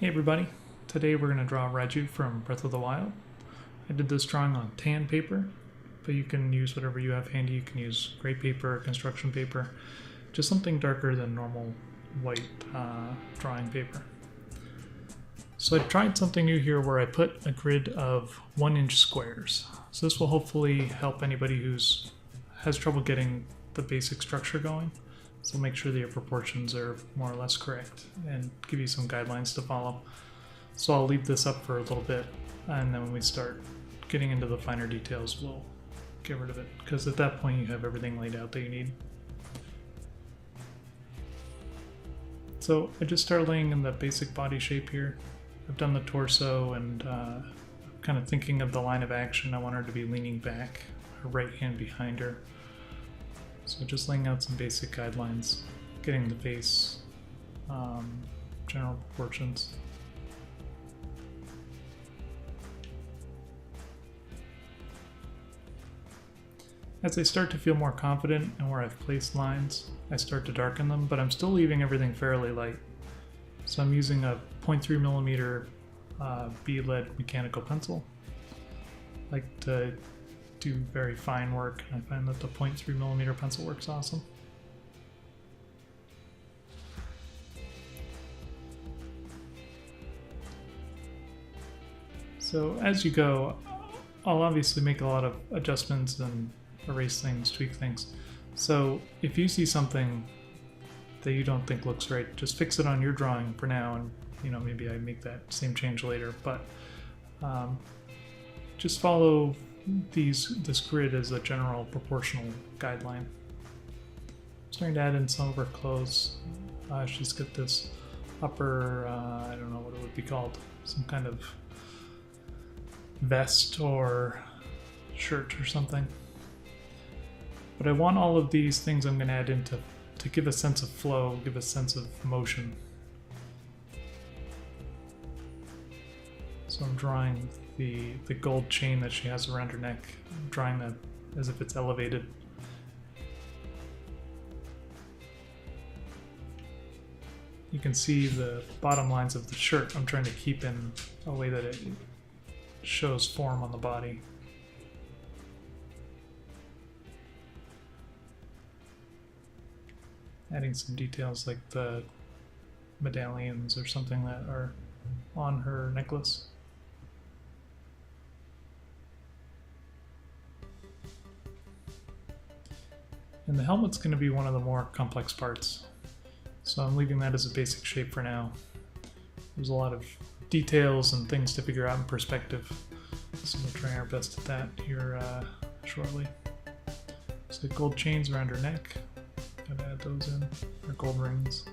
Hey everybody, today we're going to draw Riju from Breath of the Wild. I did this drawing on tan paper, but you can use whatever you have handy. You can use gray paper, construction paper, just something darker than normal white drawing paper. So I tried something new here where I put a grid of 1-inch squares. So this will hopefully help anybody has trouble getting the basic structure going. So make sure that your proportions are more or less correct and give you some guidelines to follow. So I'll leave this up for a little bit, and then when we start getting into the finer details, we'll get rid of it, because at that point you have everything laid out that you need. So I just started laying in the basic body shape here. I've done the torso, and kind of thinking of the line of action. I want her to be leaning back, her right hand behind her. So just laying out some basic guidelines, getting the face, general proportions. As I start to feel more confident in where I've placed lines, I start to darken them, but I'm still leaving everything fairly light. So I'm using a 0.3mm bead-lead mechanical pencil. I like to do very fine work, and I find that the 0.3mm pencil works awesome. So as you go, I'll obviously make a lot of adjustments and erase things, tweak things. So if you see something that you don't think looks right, just fix it on your drawing for now, and maybe I make that same change later. But just follow this grid as a general proportional guideline. I'm starting to add in some of her clothes. She's got this upper, I don't know what it would be called, some kind of vest or shirt or something. But I want all of these things I'm going to add in to give a sense of flow, give a sense of motion. So I'm drawing the gold chain that she has around her neck. I'm drawing that as if it's elevated. You can see the bottom lines of the shirt I'm trying to keep in a way that it shows form on the body. Adding some details like the medallions or something that are on her necklace. And the helmet's going to be one of the more complex parts, so I'm leaving that as a basic shape for now. There's a lot of details and things to figure out in perspective, so we'll try our best at that here shortly. So gold chains around her neck, gotta add those in, her gold rings.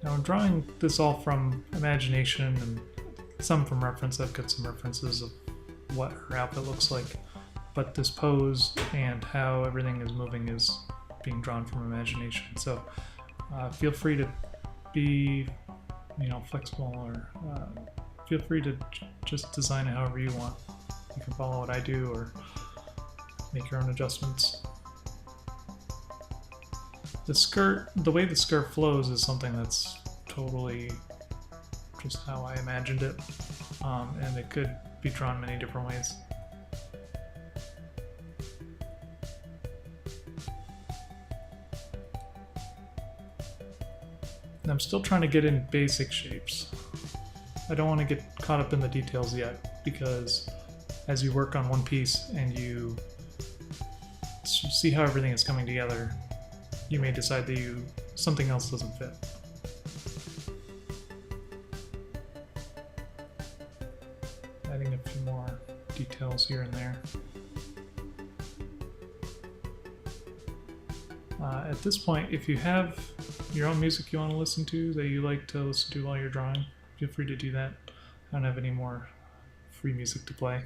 Now I'm drawing this all from imagination and some from reference. I've got some references of what her outfit looks like, but this pose and how everything is moving is being drawn from imagination. So feel free to be flexible, or feel free to just design it however you want. You can follow what I do or make your own adjustments. The skirt, the way the skirt flows is something that's totally just how I imagined it, and it could be drawn many different ways. And I'm still trying to get in basic shapes. I don't want to get caught up in the details yet, because as you work on one piece and you see how everything is coming together, you may decide that something else doesn't fit. Adding a few more details here and there. At this point, if you have your own music you want to listen to that you like to listen to while you're drawing, feel free to do that. I don't have any more free music to play.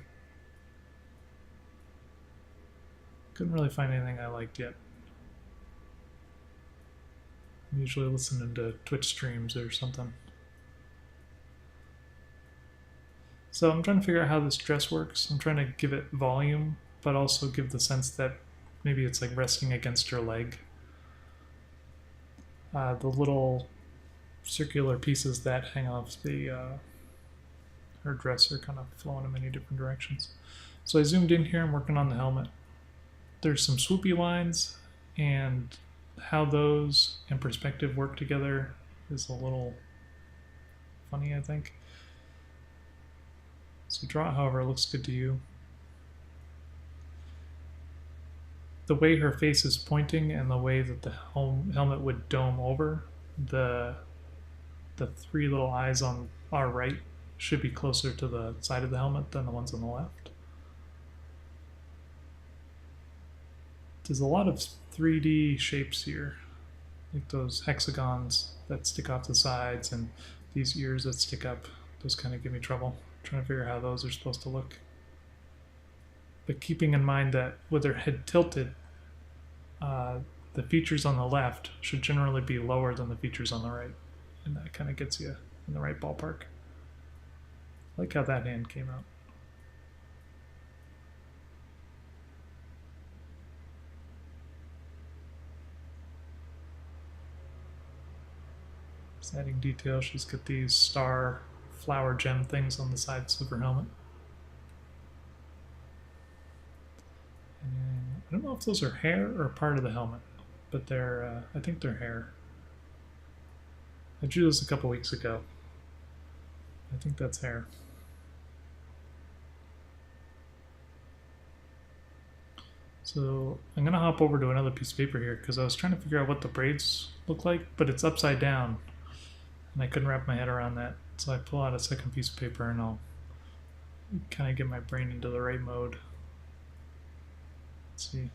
Couldn't really find anything I liked yet. I'm usually listening to Twitch streams or something. So I'm trying to figure out how this dress works. I'm trying to give it volume, but also give the sense that maybe it's like resting against her leg. The little circular pieces that hang off the her dress are kind of flowing in many different directions. So I zoomed in here. I'm working on the helmet. There's some swoopy lines, and how those and perspective work together is a little funny, I think. So draw it however it looks good to you. The way her face is pointing and the way that the helmet would dome over, the three little eyes on our right should be closer to the side of the helmet than the ones on the left. There's a lot of 3D shapes here, like those hexagons that stick off the sides and these ears that stick up. Those kind of give me trouble. I'm trying to figure out how those are supposed to look. But keeping in mind that with her head tilted, the features on the left should generally be lower than the features on the right. And that kind of gets you in the right ballpark. I like how that hand came out. Just adding detail. She's got these star flower gem things on the sides of her helmet. And I don't know if those are hair or part of the helmet, but they're, I think they're hair. I drew this a couple weeks ago. I think that's hair. So I'm going to hop over to another piece of paper here because I was trying to figure out what the braids look like, but it's upside down. And I couldn't wrap my head around that. So I pull out a second piece of paper and I'll kind of get my brain into the right mode. Let's see.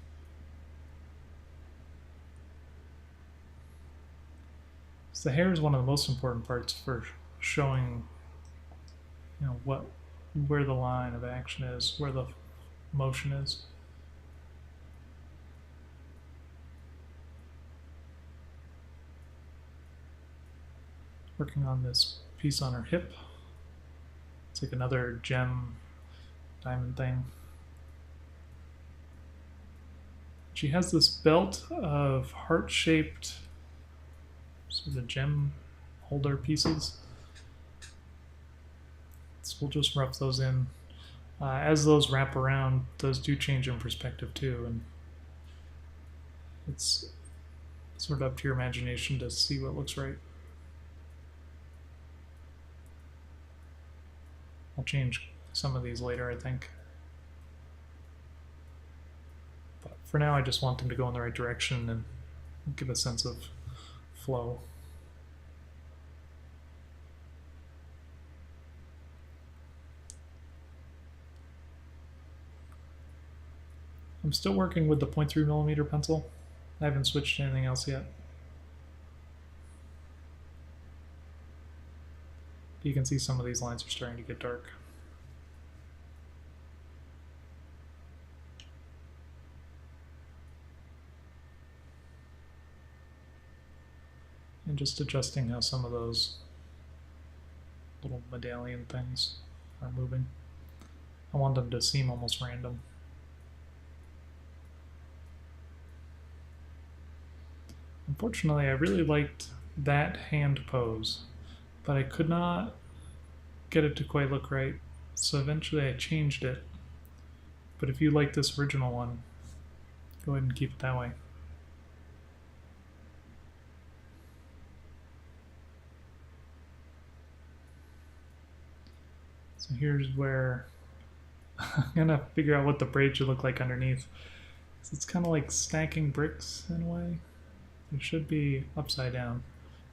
So the hair is one of the most important parts for showing, you know, where the line of action is, where the motion is. Working on this piece on her hip. It's like another gem diamond thing. She has this belt of heart-shaped sort of gem holder pieces. So we'll just rough those in. As those wrap around, those do change in perspective too, and it's sort of up to your imagination to see what looks right. I'll change some of these later, I think. But for now, I just want them to go in the right direction and give a sense of flow. I'm still working with the 0.3mm pencil. I haven't switched to anything else yet. You can see some of these lines are starting to get dark. And just adjusting how some of those little medallion things are moving. I want them to seem almost random. Unfortunately, I really liked that hand pose, but I could not get it to quite look right, so eventually I changed it. But if you like this original one, go ahead and keep it that way. So here's where I'm gonna figure out what the braid should look like underneath. So it's kind of like stacking bricks in a way. It should be upside down.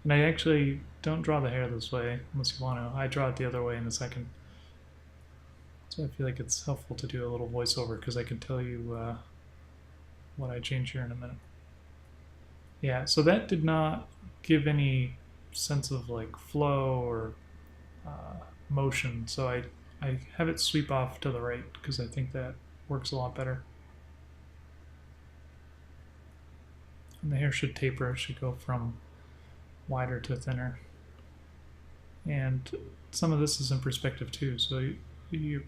And I actually don't draw the hair this way unless you want to. I draw it the other way in a second. So I feel like it's helpful to do a little voiceover because I can tell you what I change here in a minute. Yeah, so that did not give any sense of like flow or motion. So I have it sweep off to the right because I think that works a lot better. And the hair should taper. It should go from wider to thinner. And some of this is in perspective too, so you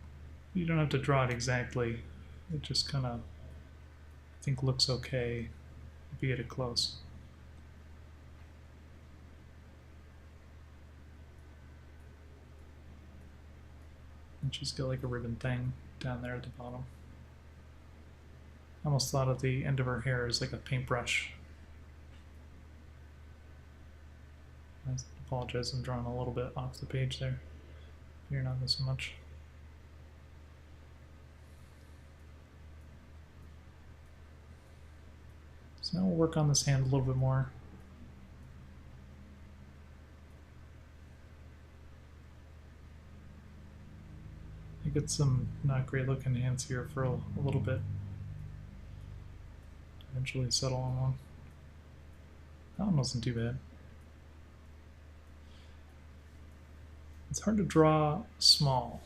don't have to draw it exactly. It just kind of, I think, looks okay if you get it close. And she's got like a ribbon thing down there at the bottom. I almost thought of the end of her hair as like a paintbrush. I apologize, I'm drawing a little bit off the page there. You're not missing much. So now we'll work on this hand a little bit more. I get some not great looking hands here for a little bit. Eventually settle on one. That one wasn't too bad. It's hard to draw small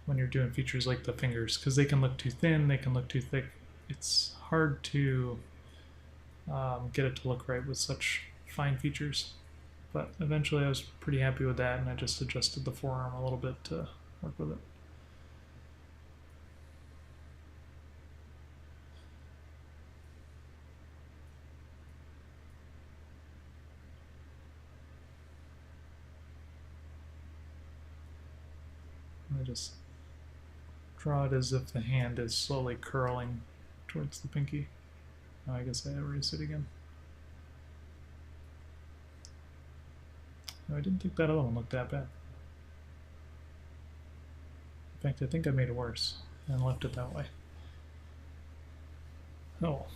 when you're doing features like the fingers because they can look too thin, they can look too thick. It's hard to get it to look right with such fine features. But eventually I was pretty happy with that, and I just adjusted the forearm a little bit to work with it. I just draw it as if the hand is slowly curling towards the pinky. Oh, I guess I erased it again. No, I didn't think that other one looked that bad. In fact, I think I made it worse and left it that way. Oh.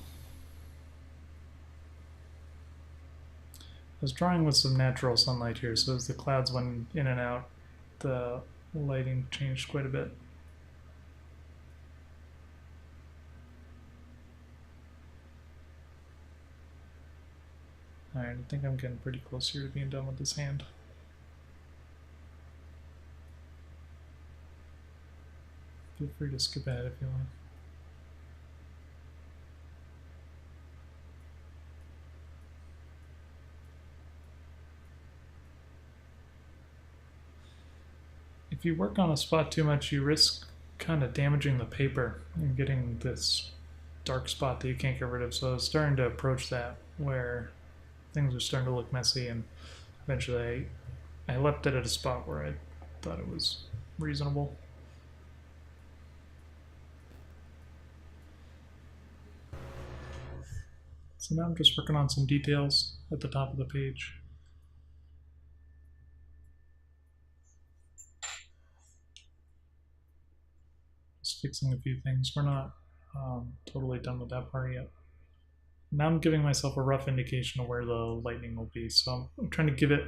I was drawing with some natural sunlight here, so as the clouds went in and out, the lighting changed quite a bit. Alright, I think I'm getting pretty close here to being done with this hand. Feel free to skip ahead if you want. If you work on a spot too much, you risk kind of damaging the paper and getting this dark spot that you can't get rid of. So I was starting to approach that where things are starting to look messy, and eventually I left it at a spot where I thought it was reasonable. So now I'm just working on some details at the top of the page. Just fixing a few things. We're not totally done with that part yet. Now I'm giving myself a rough indication of where the lightning will be. So I'm trying to give it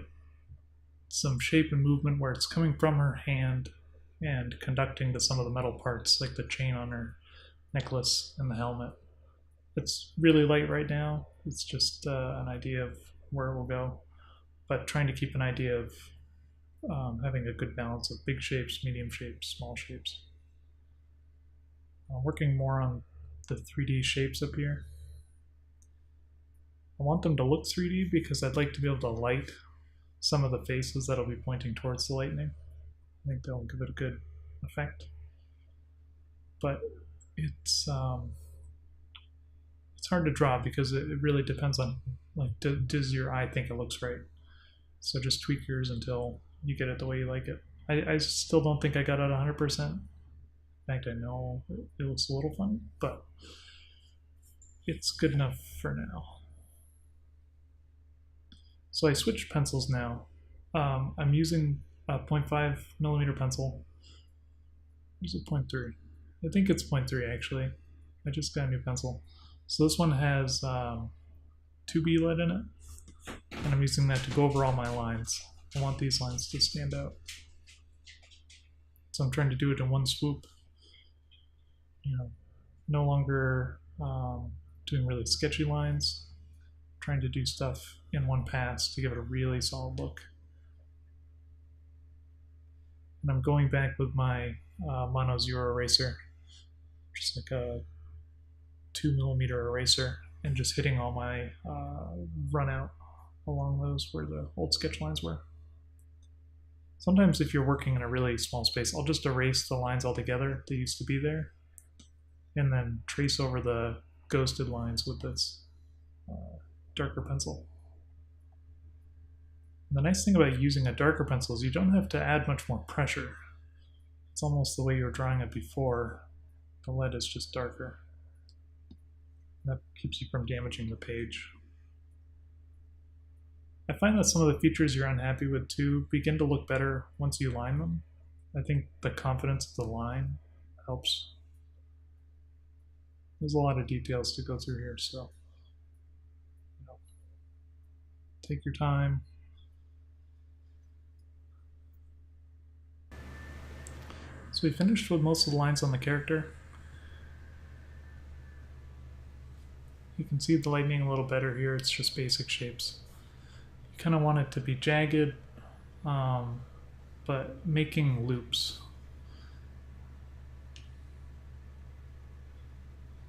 some shape and movement where it's coming from her hand and conducting to some of the metal parts, like the chain on her necklace and the helmet. It's really light right now. It's just an idea of where it will go, but trying to keep an idea of having a good balance of big shapes, medium shapes, small shapes. Working more on the 3D shapes up here. I want them to look 3D because I'd like to be able to light some of the faces that'll be pointing towards the lightning. I think that'll give it a good effect. But it's hard to draw because it really depends on, like, does your eye think it looks right? So just tweak yours until you get it the way you like it. I still don't think I got it 100%. In fact, I know it looks a little funny, but it's good enough for now. So I switched pencils now. I'm using a 0.5 millimeter pencil. Is it 0.3? I think it's 0.3 actually. I just got a new pencil. So this one has 2B lead in it, and I'm using that to go over all my lines. I want these lines to stand out. So I'm trying to do it in one swoop. You know, no longer doing really sketchy lines. Trying to do stuff in one pass to give it a really solid look. And I'm going back with my Mono Zero eraser, just like a 2mm eraser, and just hitting all my run out along those where the old sketch lines were. Sometimes if you're working in a really small space, I'll just erase the lines altogether that used to be there and then trace over the ghosted lines with this darker pencil. And the nice thing about using a darker pencil is you don't have to add much more pressure. It's almost the way you were drawing it before. The lead is just darker. That keeps you from damaging the page. I find that some of the features you're unhappy with too begin to look better once you line them. I think the confidence of the line helps. There's a lot of details to go through here, so take your time. So we finished with most of the lines on the character. You can see the lightning a little better here. It's just basic shapes. You kind of want it to be jagged, but making loops.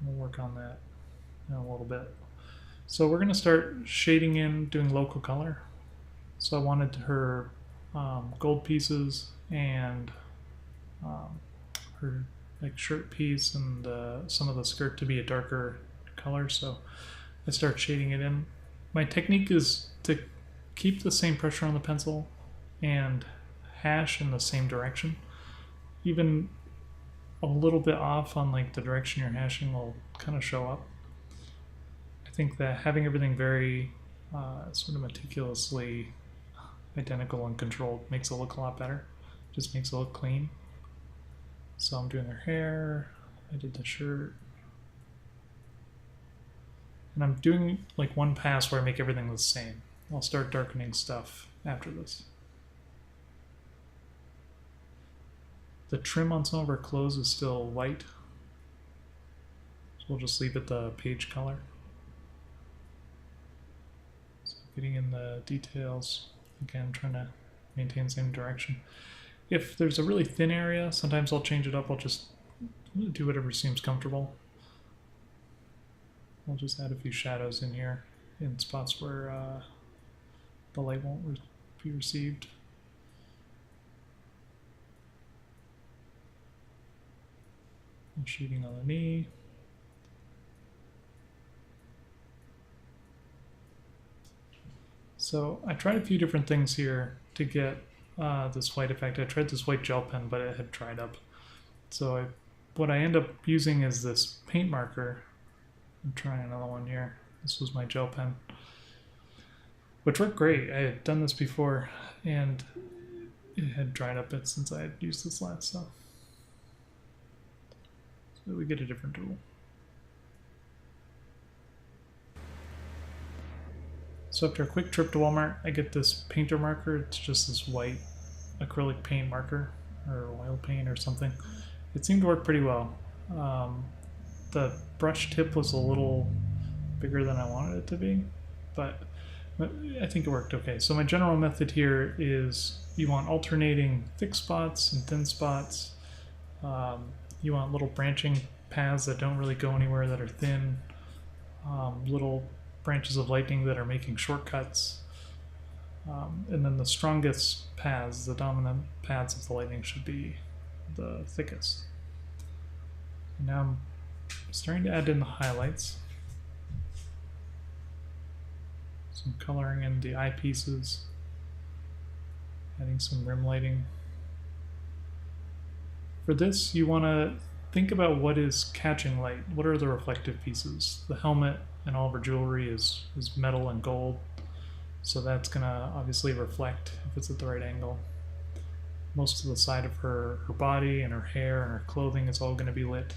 We'll work on that in a little bit. So we're going to start shading in, doing local color. So I wanted her gold pieces and her like shirt piece and some of the skirt to be a darker color. So I start shading it in. My technique is to keep the same pressure on the pencil and hash in the same direction. Even a little bit off on like the direction you're hashing will kind of show up. I think that having everything very sort of meticulously identical and controlled makes it look a lot better. Just makes it look clean. So I'm doing her hair, I did the shirt. And I'm doing like one pass where I make everything the same. I'll start darkening stuff after this. The trim on some of her clothes is still white. So we'll just leave it the page color. So getting in the details, again, trying to maintain the same direction. If there's a really thin area, sometimes I'll change it up. I'll just do whatever seems comfortable. I'll just add a few shadows in here in spots where the light won't be received. Shading on the knee. So I tried a few different things here to get this white effect. I tried this white gel pen, but it had dried up. So what I end up using is this paint marker. I'm trying another one here. This was my gel pen, which worked great. I had done this before, and it had dried up it since I had used this last. So we get a different tool. So after a quick trip to Walmart, I get this painter marker. It's just this white acrylic paint marker or oil paint or something. It seemed to work pretty well. The brush tip was a little bigger than I wanted it to be, but I think it worked okay. So my general method here is you want alternating thick spots and thin spots. You want little branching paths that don't really go anywhere that are thin, little branches of lightning that are making shortcuts, and then the strongest paths, the dominant paths of the lightning, should be the thickest. And now I'm starting to add in the highlights, some coloring in the eyepieces, adding some rim lighting. For this, you want to think about what is catching light. What are the reflective pieces? The helmet and all of her jewelry is metal and gold, so that's going to obviously reflect if it's at the right angle. Most of the side of her body and her hair and her clothing is all going to be lit.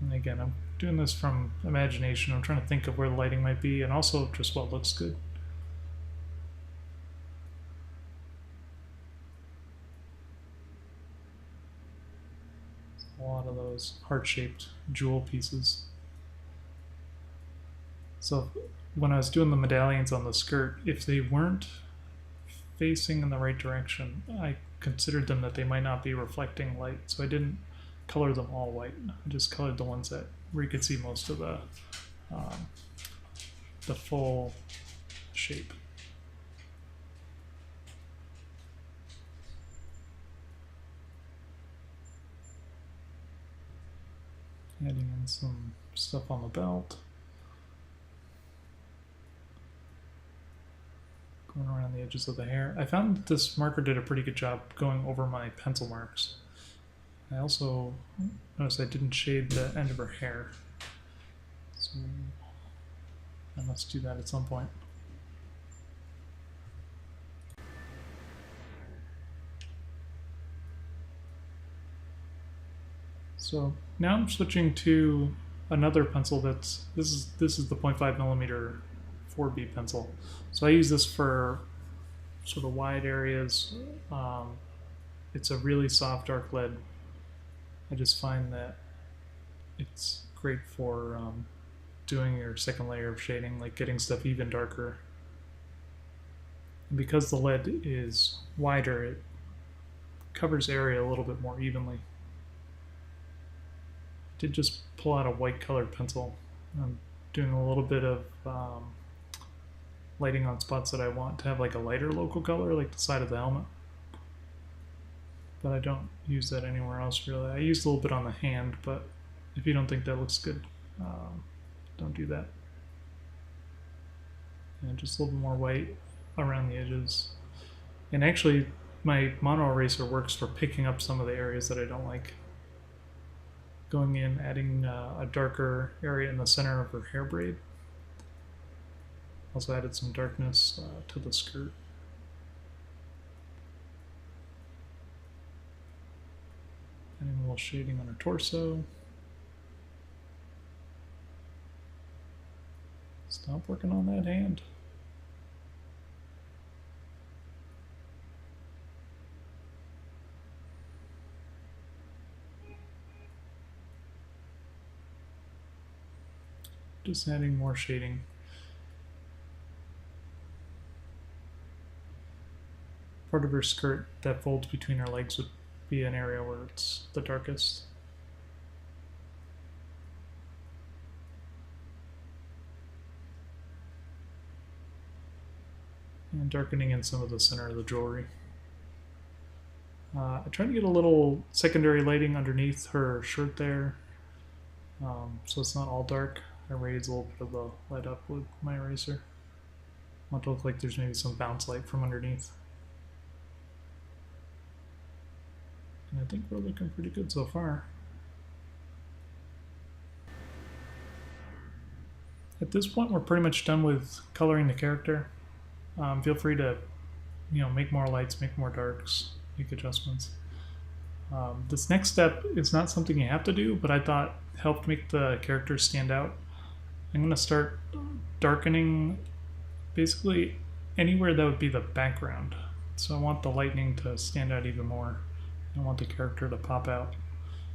And again, I'm doing this from imagination. I'm trying to think of where the lighting might be and also just what looks good. A lot of those heart-shaped jewel pieces. So when I was doing the medallions on the skirt, if they weren't facing in the right direction, I considered them that they might not be reflecting light. So I didn't color them all white. I just colored the ones that where you could see most of the full shape. Adding in some stuff on the belt. Going around the edges of the hair. I found that this marker did a pretty good job going over my pencil marks. I also noticed I didn't shade the end of her hair. So I must do that at some point. So now I'm switching to another pencil this is the 0.5 millimeter 4B pencil. So I use this for sort of wide areas. It's a really soft dark lead. I just find that it's great for doing your second layer of shading, like getting stuff even darker. And because the lead is wider, it covers area a little bit more evenly. I did just pull out a white colored pencil. I'm doing a little bit of lighting on spots that I want to have like a lighter local color, like the side of the helmet. But I don't use that anywhere else really. I used a little bit on the hand, but if you don't think that looks good, don't do that. And just a little bit more white around the edges. And actually, my mono eraser works for picking up some of the areas that I don't like. Going in, adding a darker area in the center of her hair braid. Also added some darkness to the skirt. Adding a little shading on her torso. Stop working on that hand. Just adding more shading. Part of her skirt that folds between her legs would be an area where it's the darkest. And darkening in some of the center of the jewelry. I tried to get a little secondary lighting underneath her shirt there, so it's not all dark. I raise a little bit of the light up with my eraser. I want it to look like there's maybe some bounce light from underneath. And I think we're looking pretty good so far. At this point, we're pretty much done with coloring the character. Feel free to, make more lights, make more darks, make adjustments. This next step is not something you have to do, but I thought helped make the character stand out. I'm going to start darkening basically anywhere that would be the background. So I want the lightning to stand out even more. I want the character to pop out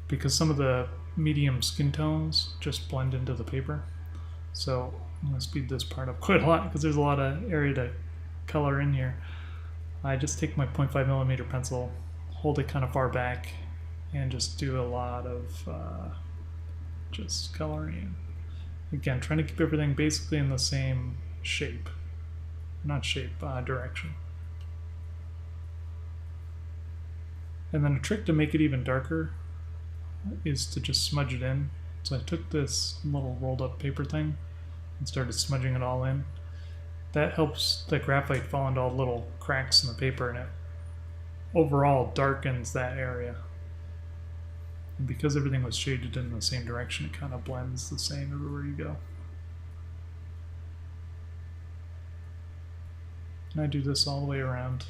because some of the medium skin tones just blend into the paper. So I'm going to speed this part up quite a lot because there's a lot of area to color in here. I just take my 0.5 millimeter pencil, hold it kind of far back, and just do a lot of just coloring. Again, trying to keep everything basically in the same shape. Not shape, direction. And then a trick to make it even darker is to just smudge it in. So I took this little rolled up paper thing and started smudging it all in. That helps the graphite fall into all the little cracks in the paper, and it overall darkens that area. And because everything was shaded in the same direction, it kind of blends the same everywhere you go. And I do this all the way around.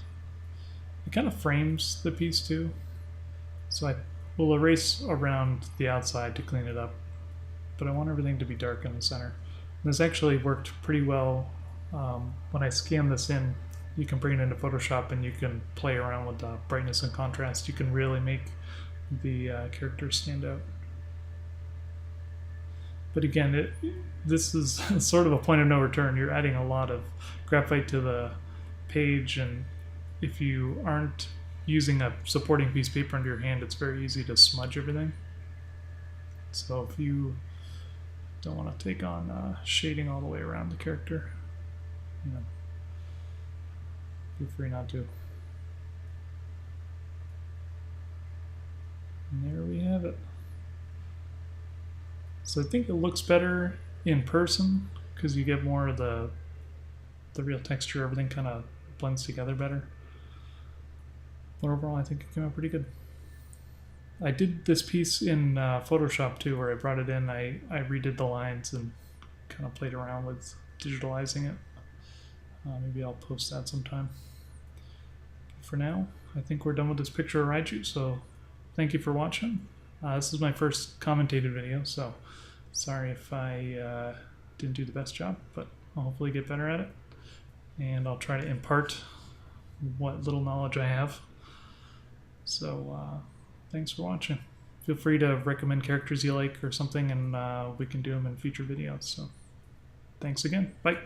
It kind of frames the piece too. So I will erase around the outside to clean it up, but I want everything to be dark in the center. And this actually worked pretty well. When I scan this in, you can bring it into Photoshop and you can play around with the brightness and contrast. You can really make the characters stand out. But again, this is sort of a point of no return. You're adding a lot of graphite to the page, and if you aren't using a supporting piece of paper under your hand, it's very easy to smudge everything. So if you Don't want to take on shading all the way around the character. You know, feel free not to. And there we have it. So I think it looks better in person because you get more of the real texture. Everything kind of blends together better. But overall, I think it came out pretty good. I did this piece in Photoshop too, where I brought it in. I redid the lines and kind of played around with digitalizing it. Maybe I'll post that sometime. For now, I think we're done with this picture of Riju, so thank you for watching. This is my first commentated video, so sorry if I didn't do the best job, but I'll hopefully get better at it. And I'll try to impart what little knowledge I have. So thanks for watching. Feel free to recommend characters you like or something, and we can do them in future videos. So thanks again. Bye.